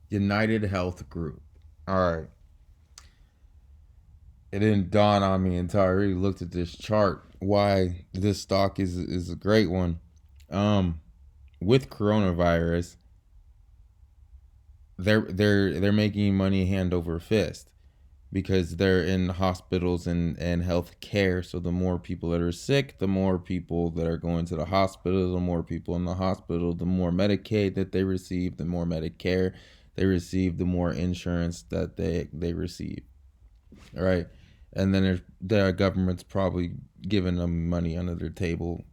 United Health Group. All right. It didn't dawn on me until I really looked at this chart why this stock is a great one. Um, with coronavirus, they're making money hand over fist because they're in hospitals and health care. So the more people that are sick, the more people that are going to the hospital, the more people in the hospital, the more Medicaid that they receive, the more Medicare they receive, the more insurance that they receive. All right. And then the government's probably giving them money under their table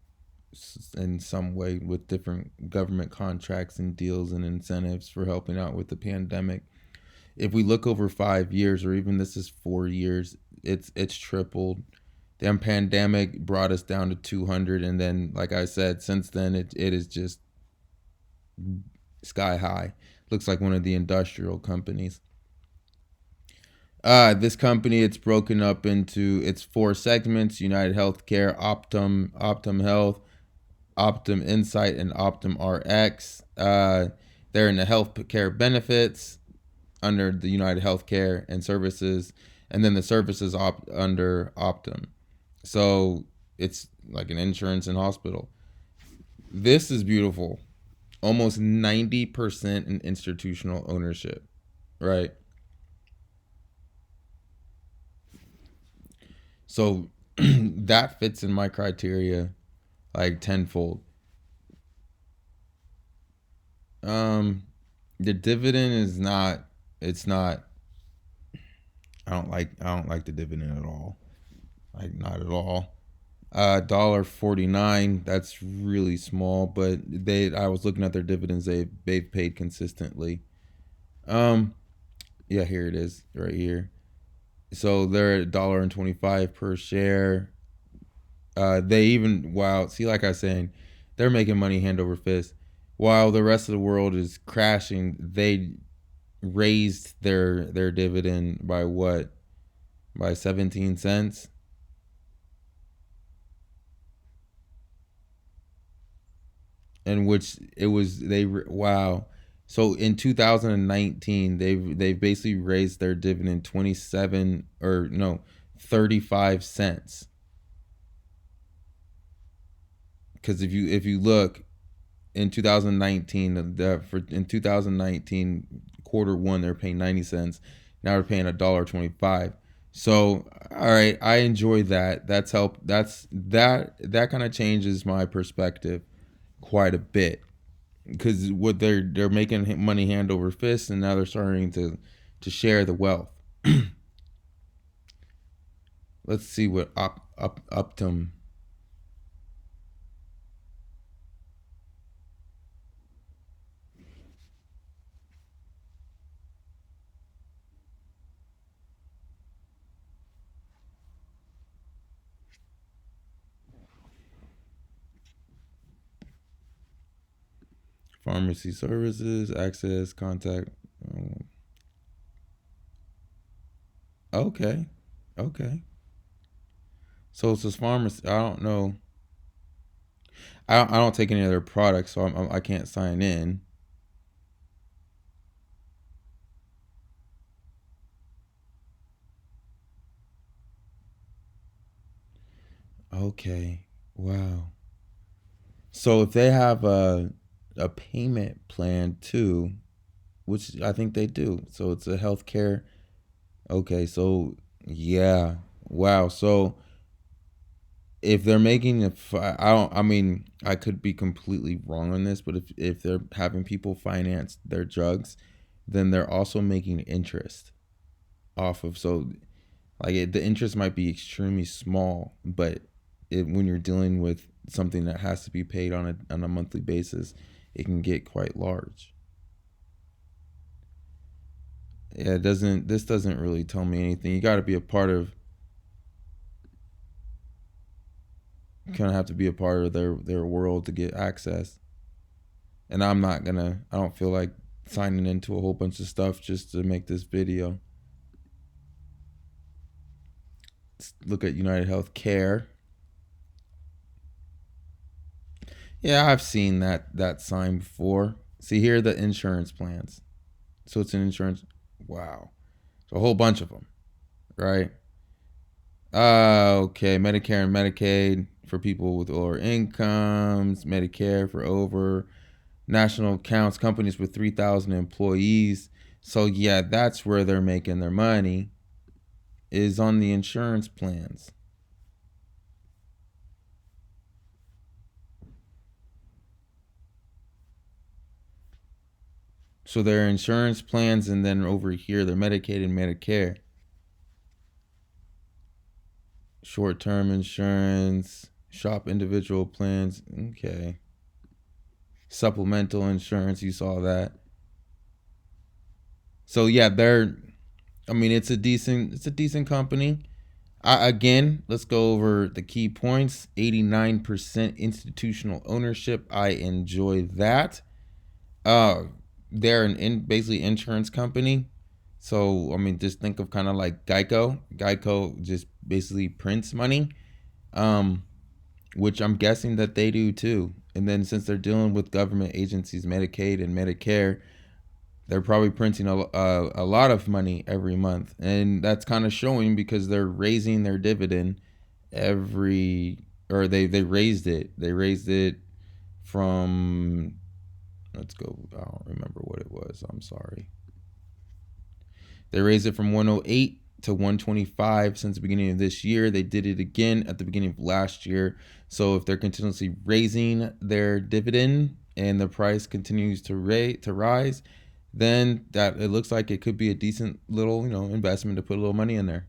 in some way with different government contracts and deals and incentives for helping out with the pandemic. If we look over 5 years, or even this is 4 years, it's tripled. The pandemic brought us down to 200, and then, like I said, since then it is just sky high. Looks like one of the industrial companies. This company, it's broken up into its four segments: United Healthcare, Optum Health, Optum Insight, and Optum RX. They're in the healthcare benefits under the United Healthcare and services, and then the services under Optum. So it's like an insurance and hospital. This is beautiful. Almost 90% in institutional ownership, right? So that fits in my criteria like tenfold. Um, the dividend is not. It's not. I don't like the dividend at all. Like not at all. $1.49. That's really small, but they. I was looking at their dividends. They've paid consistently. Um. Yeah, here it is, right here. So they're at $1.25 per share. They even wow. See, like I was saying, they're making money hand over fist. While the rest of the world is crashing, they raised their dividend by what? By 17 cents. In which it was wow. So in 2019, they've basically raised their dividend 27 or no 35 cents. Because if you look in 2019, in 2019 quarter one they're paying 90 cents. Now they're paying $1.25. So all right, I enjoy that. That kind of changes my perspective quite a bit because what they're making money hand over fist, and now they're starting to share the wealth. Let's see what Optum pharmacy services access contact. Okay, okay. So it's this pharmacy. I don't know. I don't take any of their products, so I can't sign in. Okay. Wow. So if they have a payment plan too, which I think they do. So it's a healthcare. Okay, so yeah. Wow. So if they're making I don't, I mean, I could be completely wrong on this, but if they're having people finance their drugs, then they're also making interest off of, so like the interest might be extremely small, but when you're dealing with something that has to be paid on a monthly basis, it can get quite large. Yeah, it doesn't this doesn't really tell me anything. You got to be a part of kind of have to be a part of their world to get access. And I don't feel like signing into a whole bunch of stuff just to make this video. Let's look at United Healthcare. Yeah, I've seen that sign before. See, here are the insurance plans. So it's an insurance. Wow. So a whole bunch of them, right? Okay. Medicare and Medicaid for people with lower incomes. Medicare for over. National accounts, companies with 3,000 employees. So yeah, that's where they're making their money, is on the insurance plans. So their insurance plans, and then over here, their Medicaid and Medicare. Short-term insurance, shop individual plans. Okay. Supplemental insurance, you saw that. So yeah, it's a decent company. Again, let's go over the key points. 89% institutional ownership. I enjoy that. Uh, they're basically insurance company. So, I mean, just think of kind of like Geico. Geico just basically prints money, um, which I'm guessing that they do too. And then since they're dealing with government agencies, Medicaid and Medicare, they're probably printing a lot of money every month. And that's kind of showing because they're raising their dividend they raised it. They raised it from, let's go, I don't remember what it was. I'm sorry. They raised it from 108 to 125 since the beginning of this year. They did it again at the beginning of last year. So if they're continuously raising their dividend and the price continues to rise, then that it looks like it could be a decent little, investment to put a little money in there.